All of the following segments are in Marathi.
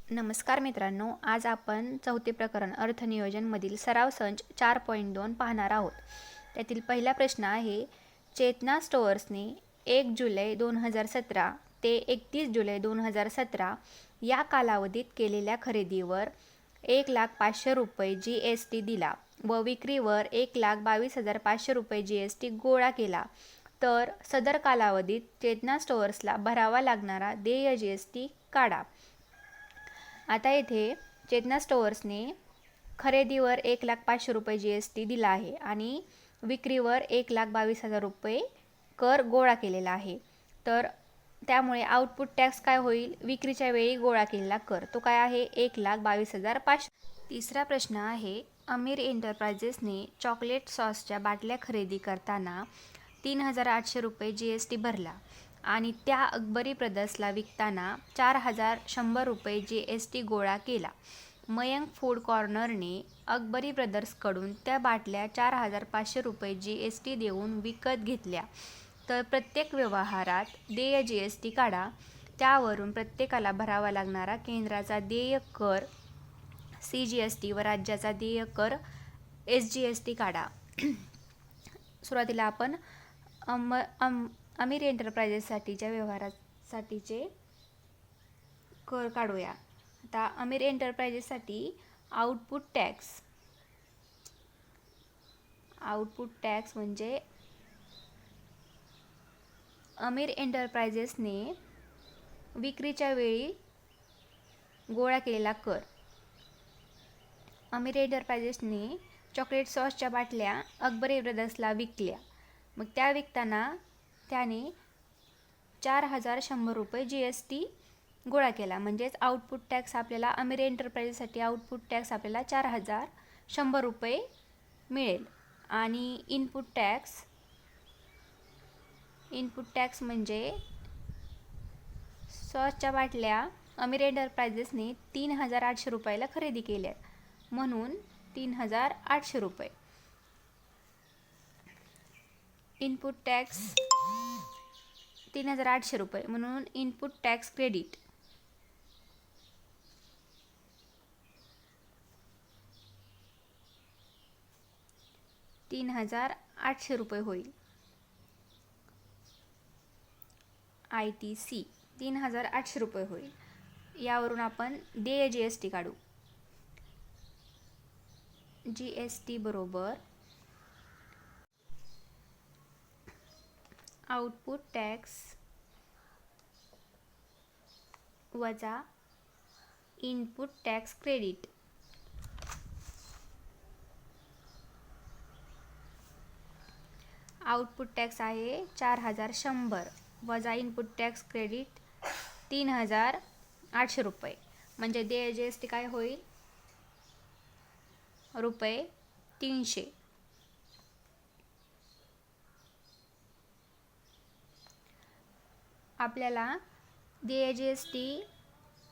नमस्कार मित्रांनो, आज आपण चौथे प्रकरण अर्थनियोजनमधील सराव संच 4.2 पाहणार आहोत. त्यातील पहिला प्रश्न आहे, चेतना स्टोअर्सने 1 जुलै 2017 ते 31 जुलै 2017 या कालावधीत केलेल्या खरेदीवर 1,05,000 रुपये GST दिला व विक्रीवर 1,22,500 रुपये GST गोळा केला, तर सदर कालावधीत चेतना स्टोअर्सला भरावा लागणारा देय GST काढा. आता येथे चेतना स्टोअर्सने खरेदीवर 1,05,000 रुपये GST दिला आहे आणि विक्रीवर 1,22,000 रुपये कर गोळा केलेला आहे. तर त्यामुळे आउटपुट टॅक्स काय होईल? विक्रीच्या वेळी गोळा केलेला कर, तो काय आहे? 1,22,500. तिसरा प्रश्न आहे, अमीर एंटरप्राइजेसने चॉकलेट सॉसच्या बाटल्या खरेदी करताना 3,800 रुपये GST भरला आणि त्या अकबरी ब्रदर्सला विकताना 4,100 रुपये GST गोळा केला. मयंक फूड कॉर्नरने अकबरी ब्रदर्सकडून त्या बाटल्या 4,500 रुपये GST देऊन विकत घेतल्या, तर प्रत्येक व्यवहारात देय GST काढा. त्यावरून प्रत्येकाला भरावा लागणारा केंद्राचा देय कर CGST व राज्याचा देय कर SGST काढा. सुरुवातीला आपण अमीर एंटरप्राइजेससाठीच्या व्यवहारासाठीचे कर काढूया. आता अमीर एंटरप्राइजेससाठी आउटपुट टॅक्स म्हणजे अमीर एंटरप्राइजेसने विक्रीच्या वेळी गोळा केलेला कर. अमीर एंटरप्राइजेसने चॉकलेट सॉसच्या बाटल्या अकबरी ब्रदर्सला विकल्या, मग त्या विकताना त्याने 4,100 रुपये GST गोळा केला. म्हणजेच आउटपुट टॅक्स आपल्याला अमीर एंटरप्राइजेससाठी आउटपुट टॅक्स आपल्याला 4,100 रुपये मिळेल. आणि इनपुट टॅक्स म्हणजे सॉसच्या बाटल्या अमीर एंटरप्राइजेसने 3,800 रुपयाला खरेदी केल्या, म्हणून 3,800 रुपये. इनपुट टॅक्स 3,800 रुपये म्हणून इनपुट टॅक्स क्रेडिट. ₹3,800 होईल. ITC 3,800 रुपये होईल. यावरून आपण देय GST काढू. GST बरोबर आउटपुट टॅक्स वजा input tax credit. Output tax आहे 4,100 वजा इनपुट टॅक्स क्रेडिट 3,800 रुपये, म्हणजे देय GST काय होईल? ₹300. आपल्याला देय GST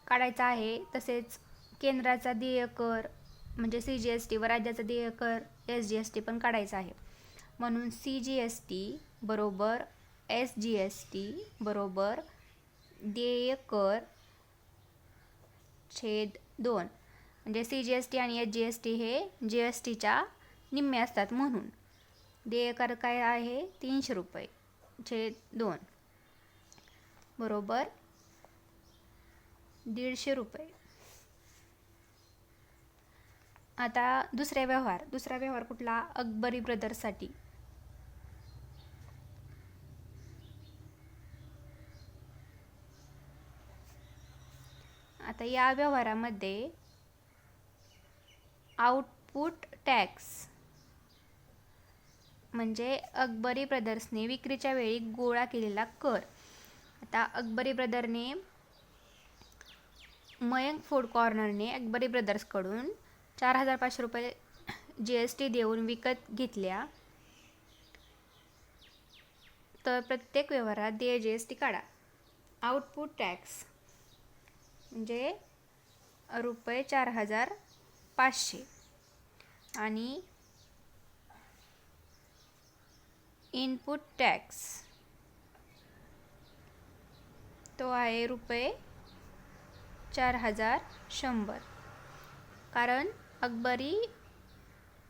काढायचा आहे, तसेच केंद्राचा देय कर म्हणजे CGST व राज्याचा देय कर SGST पण काढायचा आहे. म्हणून CGST बरोबर SGST बरोबर देय कर छेद 2. म्हणजे CGST आणि SGST हे GSTच्या निम्मे असतात, म्हणून देय कर काय आहे? 300 रुपये छेद 2 बरोबर 150 रुपये. आता दुसरा व्यवहार कुठला? अकबरी ब्रदर्ससाठी. आता या व्यवहारामध्ये आउटपुट टॅक्स म्हणजे अकबरी ब्रदर्सने विक्रीच्या वेळी गोळा केलेला कर. आता अकबरी ब्रदरने मयंक फूड कॉर्नरने अकबरी ब्रदर्सकडून 4,500 रुपये GST देऊन विकत घेतल्या, तर प्रत्येक व्यवहारात देय GST काढा. आउटपुट टॅक्स म्हणजे ₹4,500 आणि इनपुट टॅक्स तो आहे 4100, कारण अकबरी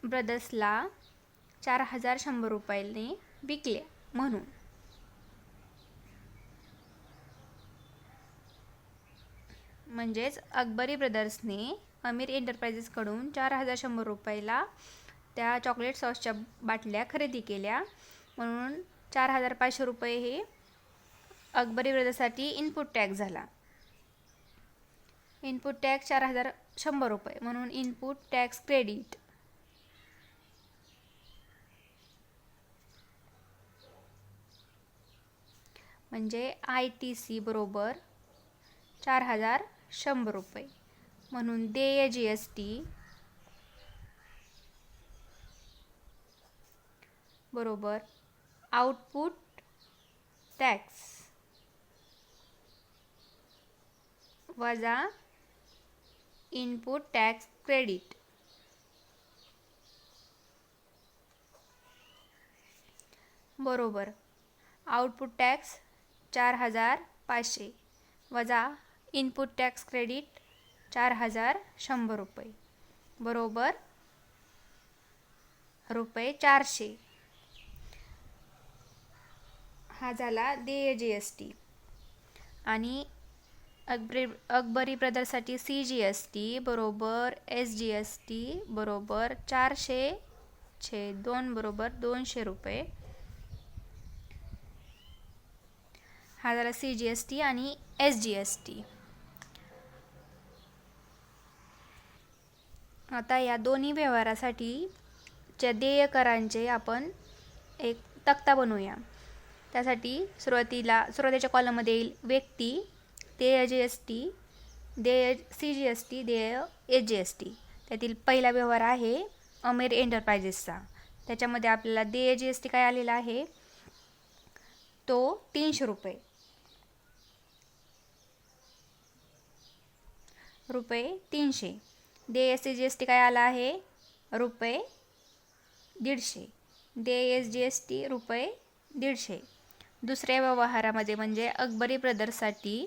ब्रदर्सला 4100 रुपयाने विकले म्हणून. म्हणजेच अकबरी ब्रदर्सने अमीर एंटरप्राइजेसकडून 4100 रुपयाला त्या चॉकलेट सॉसच्या बाटल्या खरेदी केल्या, म्हणून 4500 रुपये हे अकबरी ब्रदर्ससाठी इनपुट टॅक्स झाला. इनपुट टॅक्स 4100 रुपये, म्हणून इनपुट टॅक्स क्रेडिट. म्हणजे ITC बरोबर 4100 रुपये, म्हणून देय GST बरोबर आउटपुट टॅक्स वजा इनपुट टॅक्स क्रेडिट. बरोबर आउटपुट टॅक्स 4500 वजा इनपुट टॅक्स क्रेडिट 4100 रुपये बरोबर ₹400. हा झाला देय GST. आणि अकबरी ब्रदर्ससाठी CGST बरोबर SGST बरोबर 400/2 बरोबर 200 रुपये. हा झाला CGST आणि SGST. आता या दोन्ही व्यवहारासाठी च्या देय करांचे आपण एक तक्ता बनवूया. त्यासाठी सुरुवातीच्या कॉलममध्ये येईल व्यक्ती, देय GST, देय CGST, देय SGST. त्यातील पहिला व्यवहार आहे अमीर एंटरप्राइजेसचा. त्याच्यामध्ये आपल्याला देय GST काय आलेला आहे तो 300 रुपये. देय CGST काय आला आहे ₹150. देय SGST ₹150. दुसऱ्या व्यवहारामध्ये म्हणजे अकबरी ब्रदर्ससाठी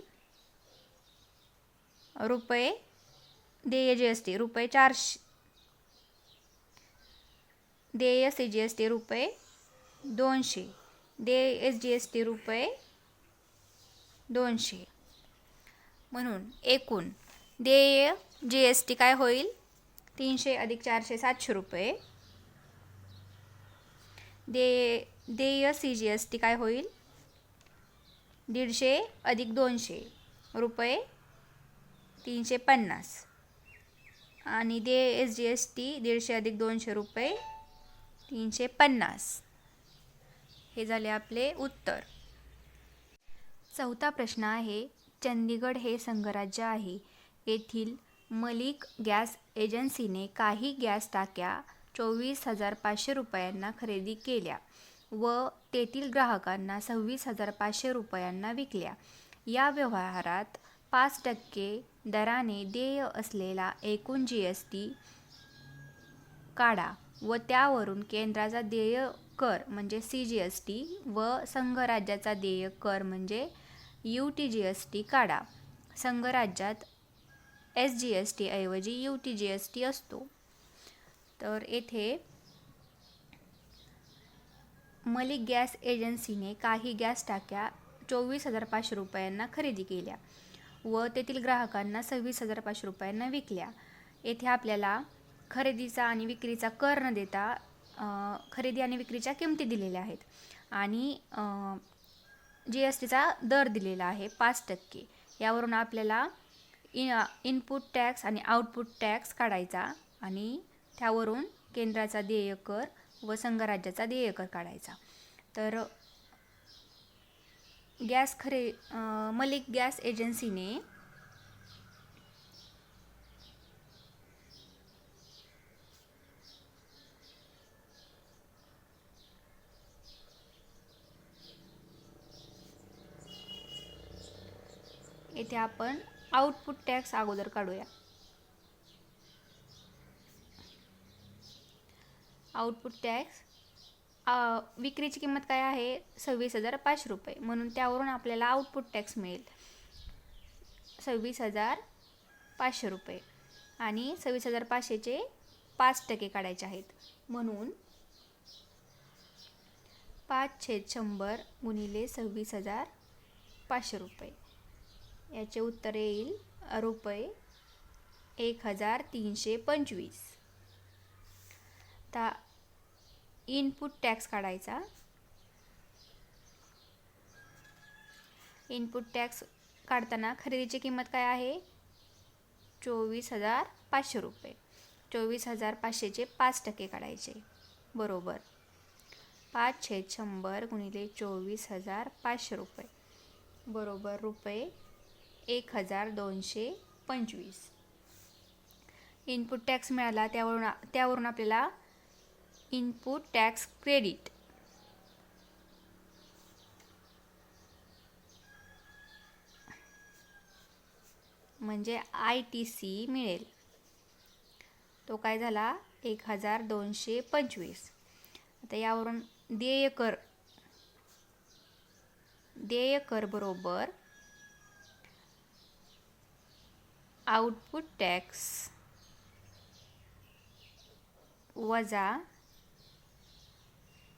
देय GST ₹400, देय CGST ₹200, देय SGST ₹200. म्हणून एकूण देय GST काय होईल 300 + 400 700 रुपये. देय CGST काय होईल 150 + 200 रुपये 350. आणि देय SGST 150 + 200 रुपये 350. हे झाले आपले उत्तर. चौथा प्रश्न आहे, चंदीगड हे संघराज्य आहे. येथील मलिक गॅस एजन्सीने काही गॅस टाक्या 24,500 रुपयांना खरेदी केल्या व तेथील ग्राहकांना 26,500 रुपयांना विकल्या. या व्यवहारात 5% दराने देय असलेला एकूण GST काढा व त्यावरून केंद्राचा देय कर म्हणजे CGST व संघराज्याचा देय कर म्हणजे UTGST काढा. संघराज्यात SGST ऐवजी UTGST असतो. तर येथे मलिक गॅस एजन्सीने काही गॅस टाक्या 24,500 रुपयांना खरेदी केल्या व तेथील ग्राहकांना 26,500 रुपयांना विकल्या. येथे आपल्याला खरेदीचा आणि विक्रीचा कर न देता खरेदी आणि विक्रीच्या किमती दिलेल्या आहेत आणि GSTचा दर दिलेला आहे 5%. यावरून आपल्याला इनपुट टॅक्स आणि आउटपुट टॅक्स काढायचा आणि त्यावरून केंद्राचा देय कर व संघराज्याचा देय कर काढायचा. तर मलिक गॅस एजन्सीने येथे आपण आउटपुट टॅक्स अगोदर काढूया. आउटपुट टॅक्स विक्रीची किंमत काय आहे 26,500 रुपये, म्हणून त्यावरून आपल्याला आउटपुट टॅक्स मिळेल 26,500 500 रुपये आणि 26,500चे 5% काढायचे आहेत. म्हणून 5/100 गुणिले 26,500 रुपये. याचे उत्तर येईल रुपये 1,325. आता इनपुट टॅक्स काढायचा. इनपुट टॅक्स काढताना खरेदीची किंमत काय आहे? 24,500 रुपये. 24,500चे 5% काढायचे. बरोबर 5/100 गुणिले 24,500 रुपये बरोबर रुपये 1,225. इनपुट टॅक्स मिळाला, त्यावरून आपल्याला इनपुट टॅक्स क्रेडिट म्हणजे ITC मिळेल. तो काय झाला? 1,225. आता यावरून देय कर बरोबर आउटपुट टॅक्स वजा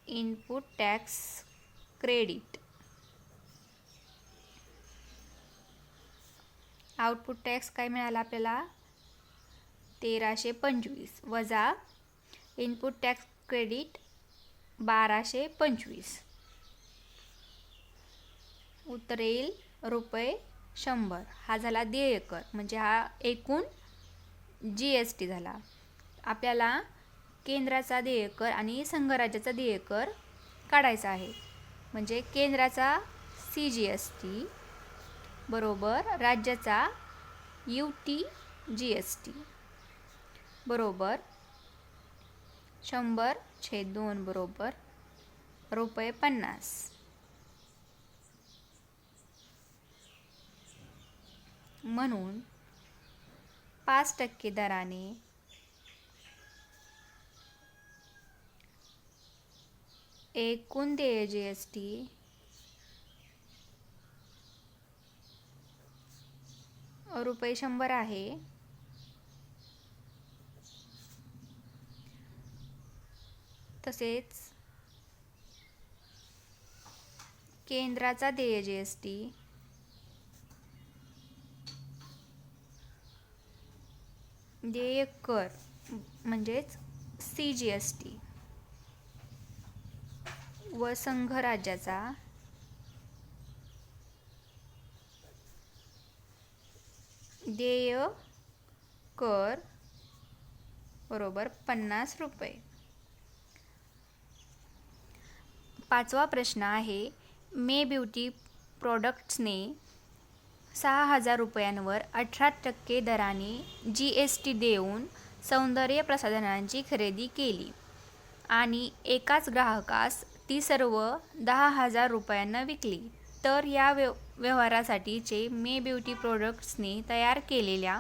input tax credit. Output tax काय मिळाला आपल्याला? 1,325 वजा इनपुट टॅक्स क्रेडिट 1,225. उत्तर येईल रुपये 100. हा झाला देय कर म्हणजे हा एकूण GST झाला. आपल्याला केंद्राचा देय कर आणि संघराज्याचा देय कर काढायचा आहे. म्हणजे केंद्राचा CGST बरोबर राज्याचा UTGST बरोबर 100/2 बरोबर रुपये 50. म्हणून 5% दराने एकूण देय GST रुपये 100 आहे. तसेच केंद्राचा देय GST देय कर म्हणजेच CGST व संघ राज्याचा देय कर बरोबर 50 रुपये. 5वा प्रश्न आहे. मे ब्युटी प्रोडक्ट्सने 6,000 रुपयांवर 18% दराने GST देऊन सौंदर्य प्रसाधनांची खरेदी केली आणि एकाच ग्राहकास ती सर्व 10,000 रुपयांना विकली. तर या व्यवहारासाठीचे मे ब्युटी प्रोडक्ट्सने तयार केलेल्या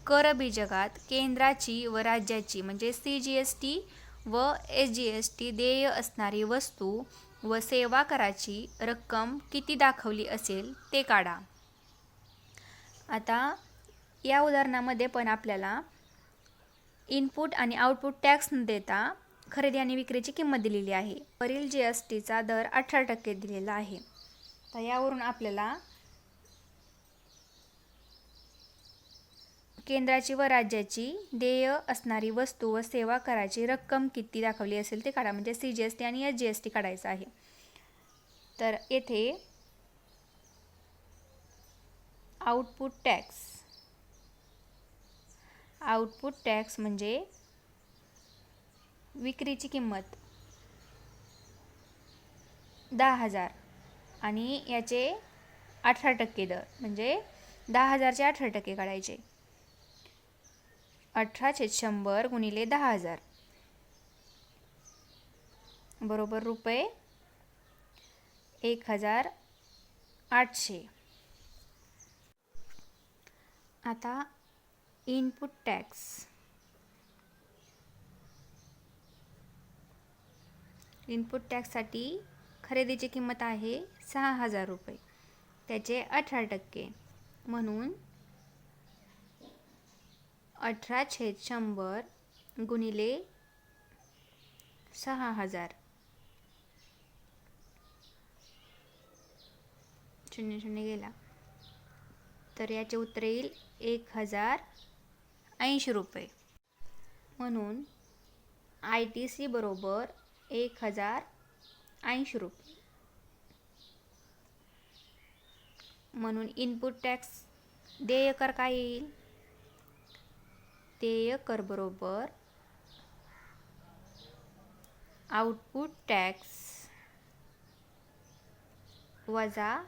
कर बीजकात केंद्राची व राज्याची म्हणजे CGST व SGST देय असणारी वस्तू व सेवा कराची रक्कम किती दाखवली असेल ते काढा. आता या उदाहरणामध्ये पण आपल्याला इनपुट आणि आउटपुट टॅक्स न देता खरेदी आणि विक्रीची किंमत दिलेली आहे. वरील GSTचा दर 18% दिलेला आहे. तर यावरून आपल्याला केंद्राची व राज्याची देय असणारी वस्तू व सेवा कराची रक्कम किती दाखवली असेल ते काढा. म्हणजे CGST आणि SGST काढायचं आहे. तर येथे आउटपुट टॅक्स म्हणजे विक्रीची किंमत 10,000 आणि याचे 18% दर म्हणजे 10,000चे 18% काढायचे. 18/100 गुणिले 10,000 बरोबर रुपये 1,800. आता इनपुट टॅक्ससाठी खरेदीची किंमत आहे 6,000 रुपये. त्याचे 18% म्हणून 18/100 गुणिले 6000, 0 गेला, तर याचे उत्तर येईल 1080 रुपये. म्हणून ITC बरोबर 1080 रुपये. म्हणून इनपुट टॅक्स देयकर काय येईल? देयकर बरोबर आउटपुट टॅक्स वजा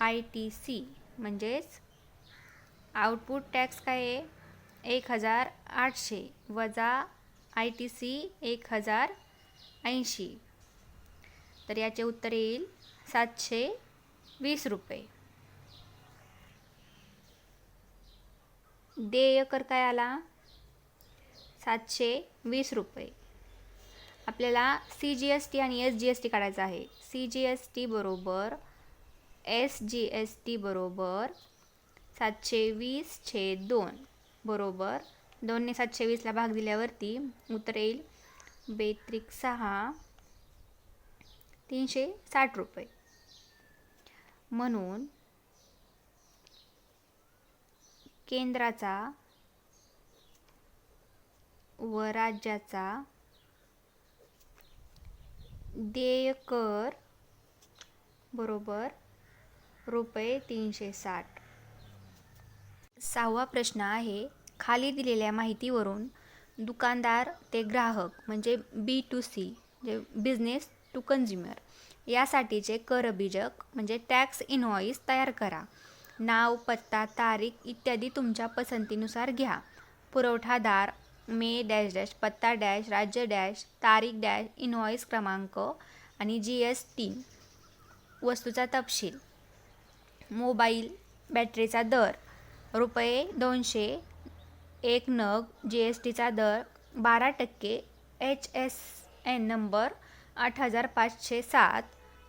ITC. म्हणजेच आउटपुट टॅक्स काय आहे? 1800 वजा ITC 1080, तर याचे उत्तर येईल 720 रुपये. देयकर काय आला? 720 रुपये. आपल्याला CGST आणि SGST काढायचा आहे. CGST बरोबर SGST बरोबर 720/2 बरोबर 2 ने 720ला भाग दिल्यावरती उत्तर येईल 6 360 रुपये. म्हणून केंद्राचा व राज्याचा देयकर बरोबर ₹360. 6वा प्रश्न आहे, खाली दिलेल्या माहितीवरून दुकानदार ते ग्राहक म्हणजे B2C म्हणजे बिझनेस टू कंझ्युमर यासाठीचे करबीजक म्हणजे टॅक्स इनव्हॉइस तयार करा. नाव, पत्ता, तारीख इत्यादी तुमच्या पसंतीनुसार घ्या. पुरवठादार मे डॅश डॅश, पत्ता डॅश, राज्य डॅश, तारीख डॅश, इनव्हॉइस क्रमांक आणि GST वस्तूचा तपशील. मोबाईल बॅटरीचा दर ₹200, एक नग, GSTचा दर 12%, HSN नंबर 8507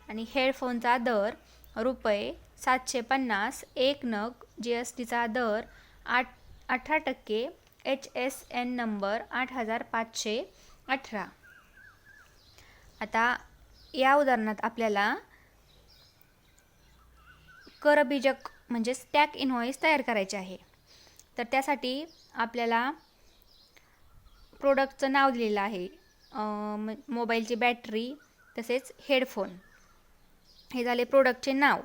आणि हेडफोनचा दर ₹750, एक नग, GSTचा दर 18%, HSN नंबर 8518. आता या उदाहरणात आपल्याला करबीजक म्हणजे टॅक्स इनव्हॉइस तयार करायचे आहे. तर त्यासाठी आपल्याला प्रोडक्टचं नाव दिलेलं आहे, मोबाईलची बॅटरी तसेच हेडफोन हे झाले प्रोडक्टचे नाव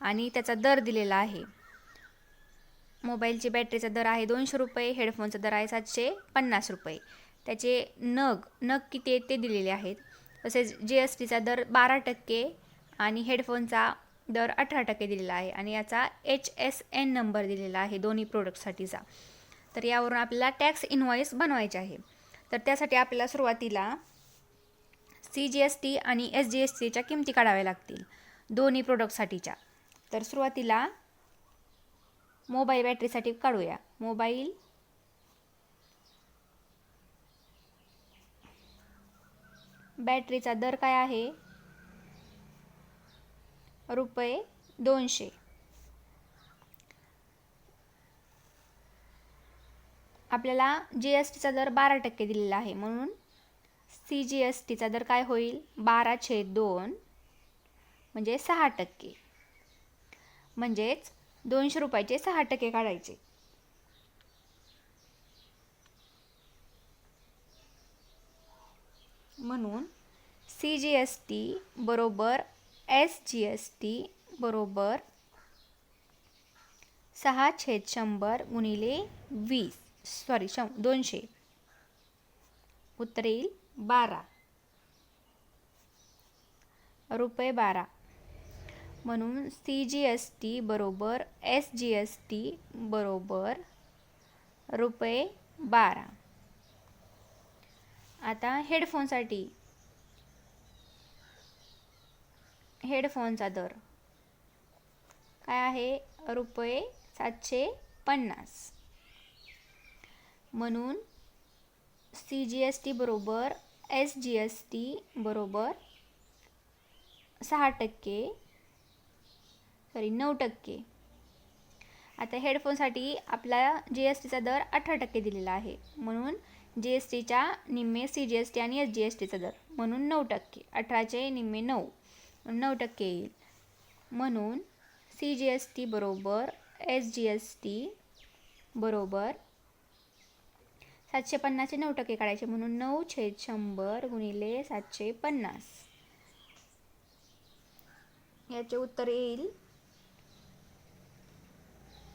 आणि त्याचा दर दिलेला आहे. मोबाईलची बॅटरीचा दर आहे ₹200, हेडफोनचा दर आहे ₹750 रुपये. त्याचे नग किती आहेत ते दिलेले आहेत. तसेच GSTचा दर 12% आणि हेडफोनचा दर 18% दिलेला आहे आणि याचा HSN नंबर दिलेला आहे दोन्ही प्रोडक्टसाठीचा. तर यावरून आपल्याला टॅक्स इनव्हॉइस बनवायचे आहे. तर त्यासाठी आपल्याला सुरुवातीला CGST आणि SGSTच्या किमती काढाव्या लागतील दोन्ही प्रोडक्टसाठीच्या. तर सुरुवातीला मोबाईल बॅटरीसाठी काढूया. मोबाईल बॅटरीचा दर काय आहे? ₹200. आपल्याला GSTचा दर 12% दिलेला आहे म्हणून CGSTचा दर काय होईल? 12/2 म्हणजे 6%. म्हणजेच ₹200चे 6% काढायचे. म्हणून CGST बरोबर SGST बरोबर 6/100 गुणिले 200 उत्तर येईल 12 रुपये 12. म्हणून CGST बरोबर SGST बरोबर ₹12. आता हेडफोनसाठी हेडफोनचा दर काय आहे? ₹750. म्हणून CGST बरोबर SGST बरोबर 9%. आता हेडफोनसाठी आपला GSTचा दर 18% दिलेला आहे, म्हणून GSTच्या निम्मे CGST आणि SGSTचा दर म्हणून 9%. 18चे निम्मे 9% येईल. म्हणून CGST बरोबर SGST बरोबर 750चे 9% काढायचे, म्हणून 9/100 गुणिले 750. याचे उत्तर येईल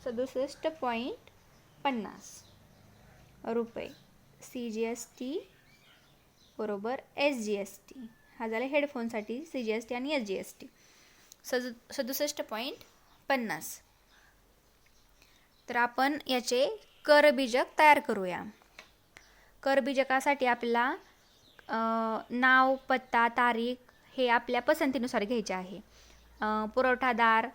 67.50 रुपये. CGST बरोबर SGST. हा झाला हेडफोनसाठी CGST आणि SGST. 67.50. तर आपण याचे करबीजक तयार करूया. करबीजकासाठी आपल्याला नाव, पत्ता, तारीख हे आपल्या पसंतीनुसार घ्यायचे आहे. पुरवठादार,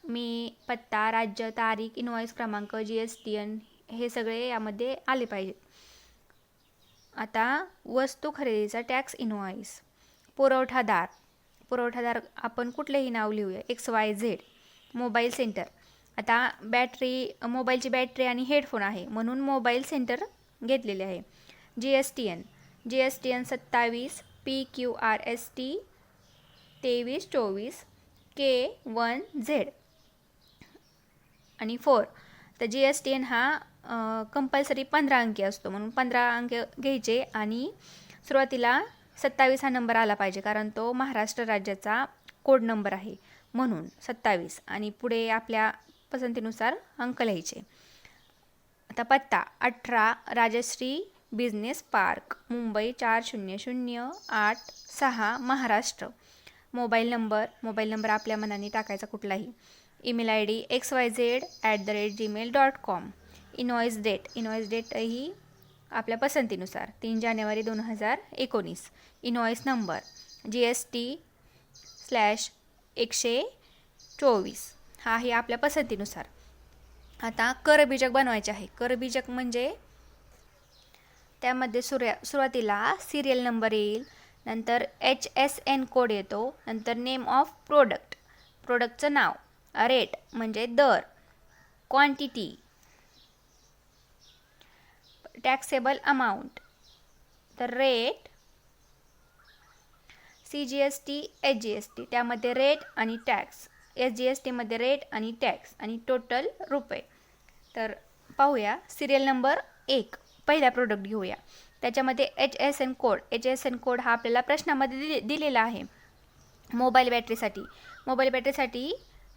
मी, पत्ता, राज्य, तारीख, इनवॉइस क्रमांक, GSTN हे सगळे यामध्ये आले पाहिजेत. आता वस्तू खरेदीचा टॅक्स इनवॉइस. पुरवठादार आपण कुठलेही नाव लिहूया, XYZ. मोबाईल सेंटर, आता मोबाईलची बॅटरी आणि हेडफोन आहे म्हणून मोबाईल सेंटर घेतलेले आहे. GSTN 27 PQRST 2324 K1Z आणि 4. तर GSTN हा कंपल्सरी 15 अंकी असतो, म्हणून 15 अंक घ्यायचे आणि सुरुवातीला 27 हा नंबर आला पाहिजे, कारण तो महाराष्ट्र राज्याचा कोड नंबर आहे म्हणून 27, आणि पुढे आपल्या पसंतीनुसार अंक लिहायचे. आता पत्ता 18 Rajshree business park, Mumbai 400806 Maharashtra. Mobile number आपल्या मनाने टाकायचा कुठलाही. Email ID xyz@gmail.com. Invoice date ही आपल्या पसंतीनुसार 3 जानेवारी 2019. इनवॉइस नंबर GST/124 हा आहे आपल्या पसंतीनुसार. आता करबीजक बनवायचे आहे. करबीजक म्हणजे त्यामध्ये सुरुवातीला सिरियल नंबर येईल, नंतर HSN कोड येतो, नंतर नेम ऑफ प्रोडक्टचं नाव, रेट म्हणजे दर, क्वांटिटी, टॅक्सेबल अमाऊंट, तर रेट, CGST SGST त्यामध्ये रेट आणि टॅक्स, SGST मध्ये रेट आणि टॅक्स आणि टोटल रुपये. तर पाहूया. सिरियल नंबर 1 पहिला प्रोडक्ट घेऊया. त्याच्यामध्ये HSN कोड हा आपल्याला प्रश्नामध्ये दिलेला आहे. मोबाईल बॅटरीसाठी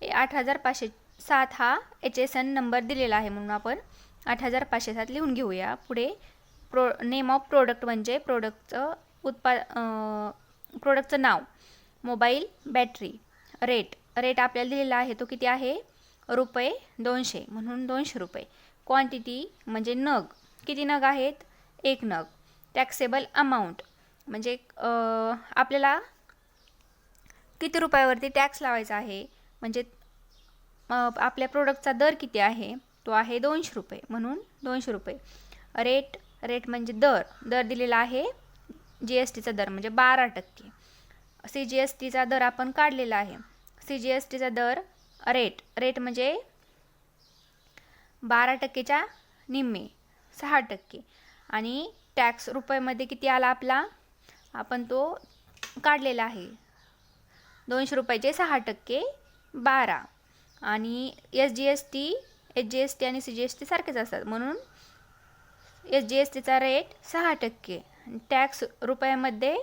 8507 हा HSN नंबर दिलेला आहे, म्हणून आपण 8507 लिहून घेऊया. पुढे नेम ऑफ प्रोडक्ट म्हणजे प्रोडक्टचं नाव, मोबाईल बॅटरी, रेट आपल्याला दिलेला आहे, तो किती आहे रुपये 200 म्हणून 200 रुपये. क्वांटिटी म्हणजे नग, किती नग आहेत 1 नग. टॅक्सेबल अमाऊंट म्हणजे आपल्याला किती रुपयावरती टॅक्स लावायचा आहे, म्हणजे आपल्या प्रोडक्टचा दर किती आहे, तो आहे 200 रुपये म्हणून 200 रुपये. रेट म्हणजे दर दिलेला आहे. GSTचा दर म्हणजे 12%. CGSTचा दर आपण काढलेला आहे. CGSTचा दर रेट म्हणजे 12%च्या निम्मे 6%, आणि टॅक्स रुपयामध्ये किती आला आपला, आपण तो काढलेला आहे. 200 रुपयाचे 6% 12, आणि SGST आणि CGST सारखेच असतात म्हणून SGSTचा रेट 6%, टॅक्स रुपयामध्ये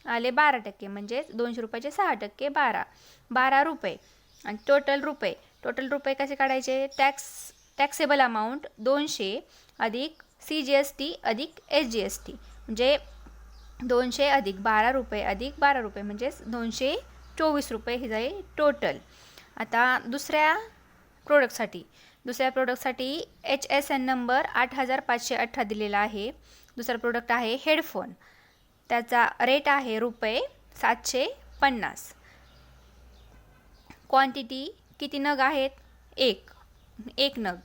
आले 12%, म्हणजे 200 रुपयाचे 6% 12 रुपये. आणि टोटल रुपये कसे काढायचे, टॅक्सेबल अमाऊंट 200 अधिक CGST अधिक SGST म्हणजे 200 अधिक 12 रुपये अधिक 12 रुपये म्हणजे 224 रुपये हे जाईल टोटल. आता दुसऱ्या प्रोडक्टसाठी HSN नंबर 8518 दिलेला आहे. दुसरा प्रोडक्ट आहे हेडफोन, त्याचा रेट आहे रुपये 750. क्वांटिटी किती नग आहेत, एक नग.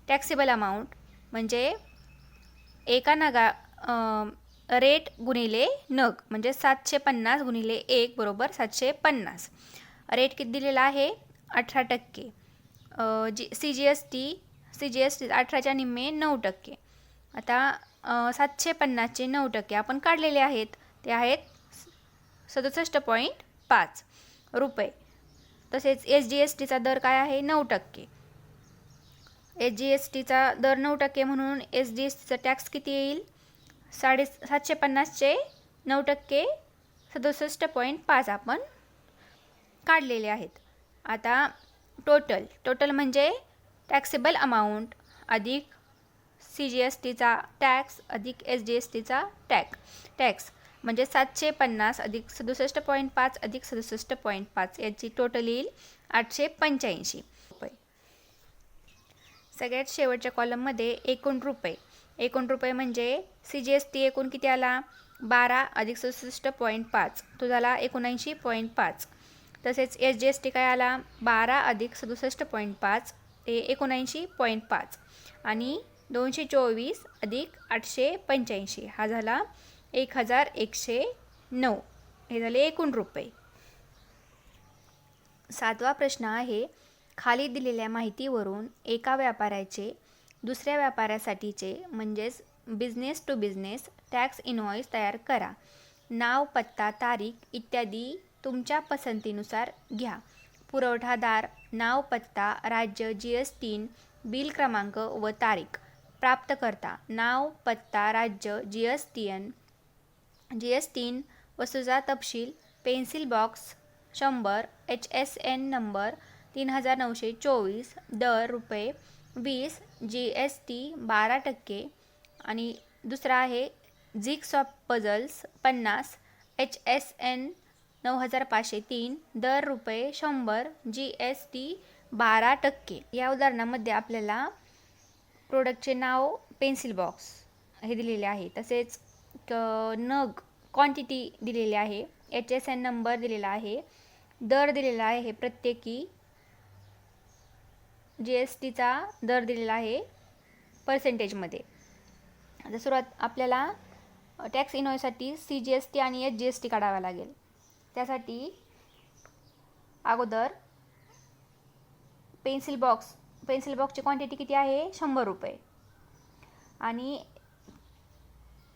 टॅक्सेबल अमाऊंट म्हणजे एका नगा रेट गुणिले नग म्हणजे 750 गुणिले 1 बरोबर 750. रेट किती दिलेला आहे 18%. सी जी एस टी 18च्या निम्मे 9%. आता 750चे 9% आपण काढलेले आहेत, ते आहेत 67.5 रुपये. तसेच एस जी एस टीचा दर काय आहे? 9%. एस जी एस टीचा दर 9% म्हणून एस जी एस टीचा टॅक्स किती येईल? 750चे 9% 67.5 आपण काढलेले आहेत. आता टोटल म्हणजे टॅक्सेबल अमाऊंट अधिक सी जी एस टीचा टॅक्स अधिक एस जी एस टीचा टॅक्स म्हणजे 750 अधिक 67.5 अधिक 67.5 याची टोटल येईल 885 रुपये. सगळ्यात शेवटच्या कॉलममध्ये एकूण रुपये म्हणजे सी जी एस टी एकूण किती आला? 12 अधिक 67.5 तो झाला 79.5. तसेच एस जी एस टी काय आला? 12 अधिक 67.5 ते 79.5 आणि 224 अधिक 885 हा झाला 1109. हे झाले एकूण रुपये. 7वा प्रश्न आहे, खाली दिलेल्या माहितीवरून एका व्यापाऱ्याचे दुसऱ्या व्यापाऱ्यासाठीचे म्हणजेच business to business tax invoice तयार करा. नाव, पत्ता, तारीख इत्यादी तुमच्या पसंतीनुसार घ्या. पुरवठादार, नाव, पत्ता, राज्य, GS3, बिल क्रमांक व तारीख. प्राप्तकर्ता, नाव, पत्ता, राज्य, GS3, वस्तूचा तपशील, पेन्सिल बॉक्स 100, HSN नंबर 3924, दर रुपये 20, GST 12% आणि दुसरा आहे जिगसॉ पझल्स 50, HSN 9503, दर रुपये 100, GST 12%. या उदाहरणामध्ये आपल्याला प्रोडक्टचे नाव पेन्सिल बॉक्स हे दिलेले आहे. तसेच नग क्वांटिटी दिलेली आहे, HSN नंबर दिलेला आहे, दर दिलेला आहे प्रत्येकी, GSTचा दर दिलेला आहे पर्सेंटेजमध्ये. आता सुरुवात आपल्याला टॅक्स इनव्हॉइससाठी CGST आणि HGST काढावा लागेल. त्यासाठी अगोदर पेन्सिल बॉक्सची क्वांटिटी किती आहे? 100 रुपये आणि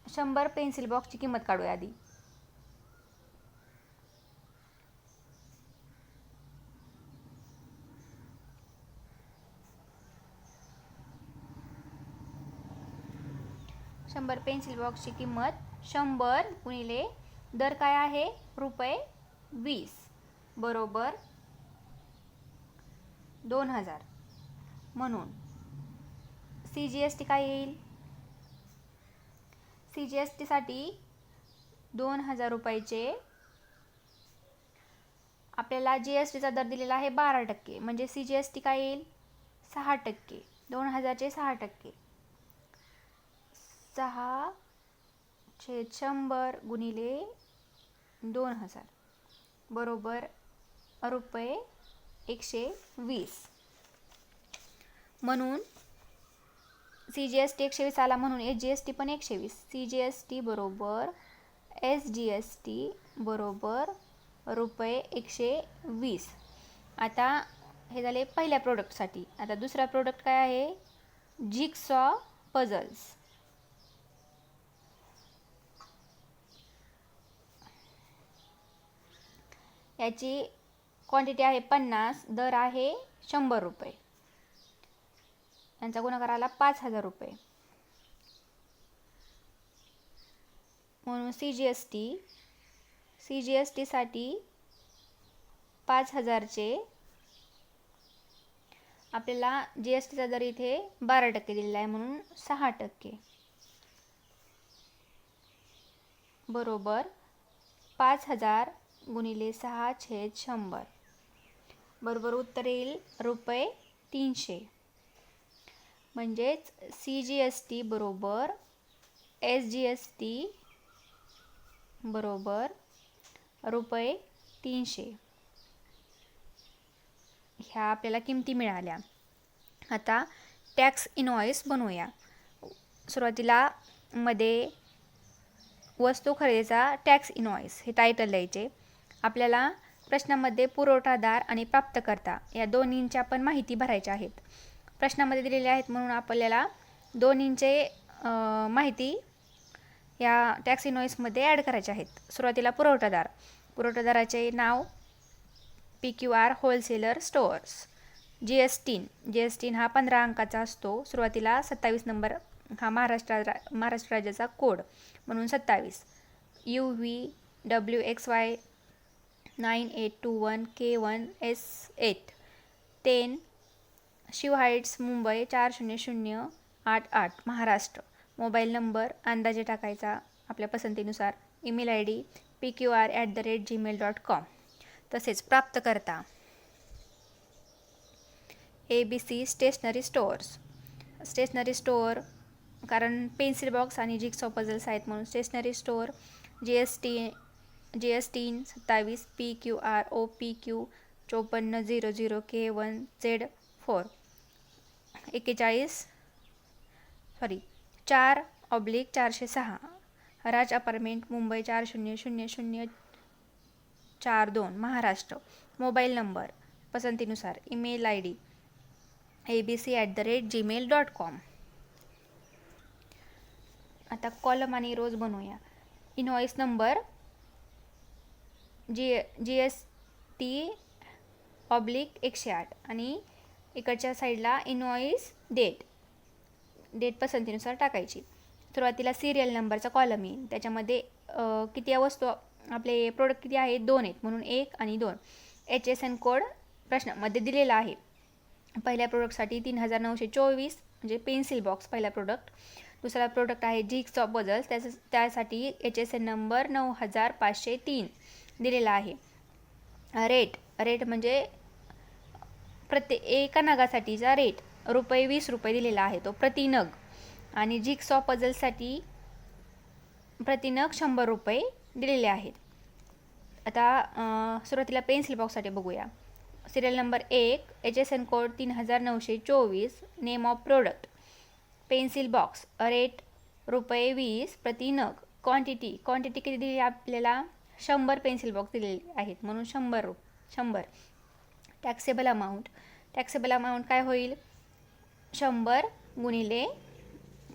100 पेन्सिल बॉक्सची किंमत काढूया आधी. शंभर पेन्सिल बॉक्सची किंमत 100 गुणिले दर काय आहे? रुपये 20 बरोबर 2000. म्हणून CGST काय येईल? CGST साठी 2000 रुपयाचे आपल्याला GSTचा दर दिलेला आहे 12%, म्हणजे CGST काय येईल? 6%. 2000चे 6%, 6/100 गुणिले 2000 बरोबर रुपये 120. म्हणून CGST 120 आला, म्हणून HGST पण 120. CGST बरोबर SGST बरोबर रुपये 120. आता हे झाले पहिल्या प्रोडक्टसाठी. आता दुसरा प्रोडक्ट काय आहे? Jigsaw puzzles. याची क्वांटिटी आहे 50, दर आहे 100 रुपये. यांचा गुणाकार आला 5000 रुपये. म्हणून CGST साठी 5000चे आपल्याला GSTचा दर इथे 12% दिलेला आहे, म्हणून 6% बरोबर 5000 गुणिले 6/100 बरोबर उत्तर येईल रुपये 300. म्हणजेच CGST बरोबर SGST बरोबर रुपये 300. ह्या आपल्याला किमती मिळाल्या. आता टॅक्स इनव्हॉइस बनवूया. सुरुवातीला मध्ये वस्तू खरेदीचा टॅक्स इनव्हॉइस हे टायटल द्यायचे. आपल्याला प्रश्नामध्ये पुरवठादार आणि प्राप्तकर्ता या दोन्हींच्या पण माहिती भरायच्या आहेत. प्रश्नामध्ये दिलेले आहेत म्हणून आपल्याला दोन्हींचे माहिती या टॅक्स इनव्हॉइसमध्ये ॲड करायचे आहेत. सुरुवातीला पुरवठादाराचे नाव PQR होलसेलर स्टोअर्स. GS3 हा 15 अंकाचा असतो. सुरुवातीला 27 नंबर हा महाराष्ट्र राज्याचा कोड म्हणून 27. UVWXY 9821K1S8 10 Shiv heights Mumbai 40088 Maharashtra. Mobile number अंदाजे टाकायचा आपल्या पसंतीनुसार. Email ID pqr@gmail.com. तसेच प्राप्तकर्ता ABC स्टेशनरी स्टोअर कारण पेन्सिल बॉक्स आणि जिग्सॉ पझल्स आहेत म्हणून stationery store. GS3 27 PQR OPQ 5400K1Z4 4/406 Raj apartment Mumbai 4000042 Maharashtra. Mobile number पसंतीनुसार. Email ID abc@gmail.com. आता कॉलम आणि रोज बनवूया. इनव्हॉइस नंबर GST/108 आणि इकडच्या साईडला इनव्हॉइस डेट पसंतीनुसार टाकायची. सुरुवातीला सिरियल नंबरचा कॉलम येईल. त्याच्यामध्ये किती वस्तू आपले प्रोडक्ट किती आहेत 2 आहेत म्हणून 1 आणि 2. HSN कोड प्रश्नामध्ये दिलेला आहे. पहिल्या प्रोडक्टसाठी 3924 म्हणजे पेन्सिल बॉक्स पहिला प्रोडक्ट. दुसरा प्रोडक्ट आहे जिग्सॉ पझल्स त्यासाठी HSN नंबर 9503 दिलेला आहे. रेट म्हणजे एका नगासाठीचा रेट ₹20 दिलेला आहे तो प्रति नग. आणि जिग्सॉ पझल्ससाठी प्रति नग ₹100 दिलेले आहेत. आता सुरुवातीला पेन्सिल बॉक्ससाठी बघूया. Serial number 1 HSN code 3924. Name of product pencil box. Rate ₹20 प्रति नग. क्वांटिटी किती दिली आपल्याला 100 पेन्सिल बॉक्स दिलेले आहेत म्हणून 100. टॅक्सेबल अमाऊंट काय होईल 100 गुणिले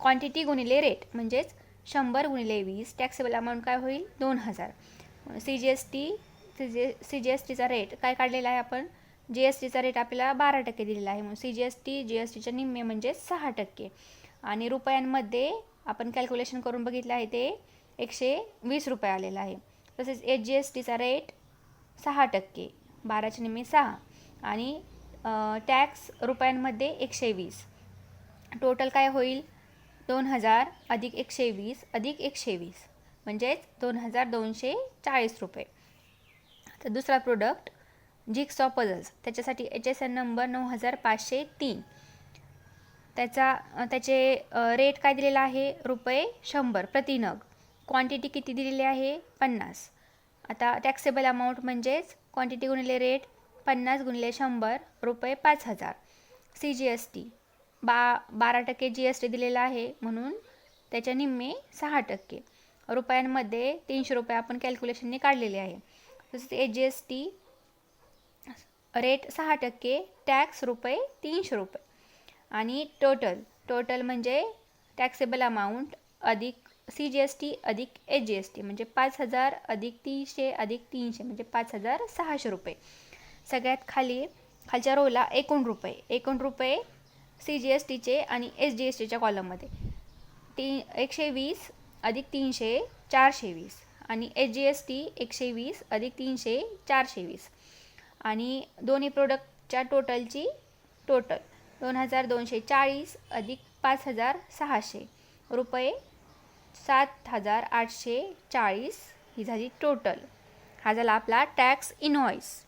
क्वांटिटी गुणिले रेट म्हणजेच 100 गुणिले 20. टॅक्सेबल अमाऊंट काय होईल 2000. CGSTचा रेट काय काढलेला आहे आपण GSTचा रेट आपल्याला 12% दिलेला आहे म्हणून GSTच्या निम्मे म्हणजे 6%. आणि रुपयांमध्ये आपण कॅल्क्युलेशन करून बघितलं आहे ते ₹120 आलेला आहे. तसेच GSTचा रेट 6%, 12च्या निम्मे 6 आणि टॅक्स रुपयांमध्ये 120. टोटल काय होईल 2000 अधिक 120 अधिक 120 म्हणजेच ₹2240. तर दुसरा प्रोडक्ट जिग्सॉ पझल्स त्याच्यासाठी HSN नंबर 9503. त्याचे रेट काय दिलेला आहे ₹100 प्रति नग. क्वांटिटी किती दिलेली आहे 50. आता टॅक्सेबल अमाऊंट म्हणजेच क्वांटिटी गुणिले रेट 50 गुणिले 100 ₹5000. CGST 12% GST दिलेला आहे म्हणून त्याच्या निम्मे 6%. रुपयांमध्ये ₹300 आपण कॅल्क्युलेशनने काढलेले आहे. तसेच HST रेट 6%, टॅक्स ₹300. आणि टोटल म्हणजे टॅक्सेबल अमाऊंट अधिक CGST अधिक HGST म्हणजे 5000 अधिक 300 अधिक 300 म्हणजे ₹5600. सगळ्यात खालच्या रोला एकूण रुपये CGSTचे आणि HGSTच्या कॉलममध्ये 120 अधिक 300 420 आणि HGST 120 अधिक 300 420 आणि दोन्ही प्रोडक्टच्या टोटल 2240 अधिक 5600 रुपये 7840 ही झाली टोटल. हा झाला आपला टॅक्स इनव्हॉइस.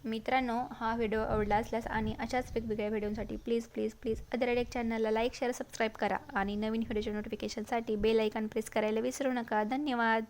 मित्रांनो, हा व्हिडिओ आवडला असल्यास आणि अशाच वेगवेगळ्या व्हिडिओसाठी प्लीज अदरडेक चॅनलला लाईक शेअर सबस्क्राईब करा आणि नवीन व्हिडिओच्या नोटिफिकेशनसाठी बेल आयकॉन प्रेस करायला विसरू नका. धन्यवाद.